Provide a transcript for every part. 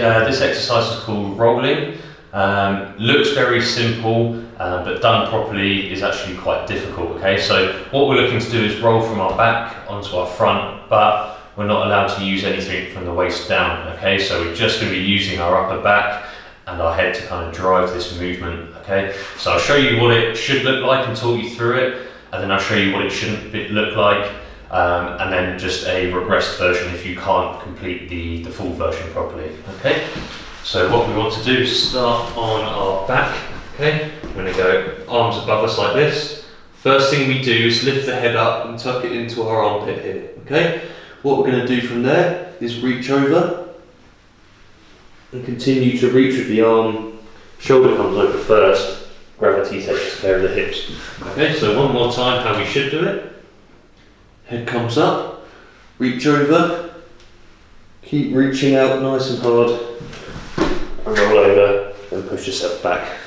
this exercise is called rolling. Looks very simple, but done properly is actually quite difficult. Okay, so what we're looking to do is roll from our back onto our front, but we're not allowed to use anything from the waist down. Okay, so we're just going to be using our upper back and our head to kind of drive this movement. Okay, so I'll show you what it should look like and talk you through it, and then I'll show you what it shouldn't look like, and then just a regressed version if you can't complete the full version properly. Okay, so what we want to do is start on our back. Okay, we're going to go arms above us like this. First thing we do is lift the head up and tuck it into our armpit here. Okay, what we're going to do from there is reach over and continue to reach with the arm. Shoulder comes over first, gravity takes care of the hips. Okay, so one more time how we should do it. Head comes up, reach over, keep reaching out nice and hard, and roll over and push yourself back.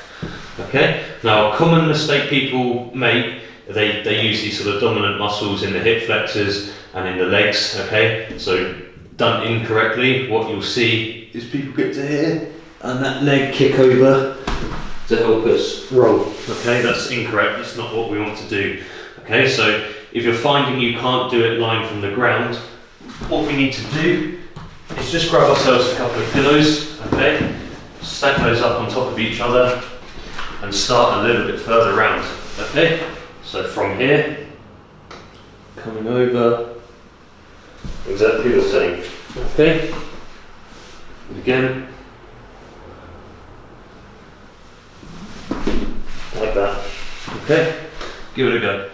Okay, now a common mistake people make, they use these sort of dominant muscles in the hip flexors and in the legs. Okay, so done incorrectly, what you'll see is people get to here and that leg kick over to help us roll. Okay, that's incorrect, that's not what we want to do. Okay, so if you're finding you can't do it lying from the ground, what we need to do is just grab ourselves a couple of pillows, okay, stack those up on top of each other and start a little bit further round. Okay, so from here, coming over, exactly the same. Okay, and again, like that. Okay, give it a go.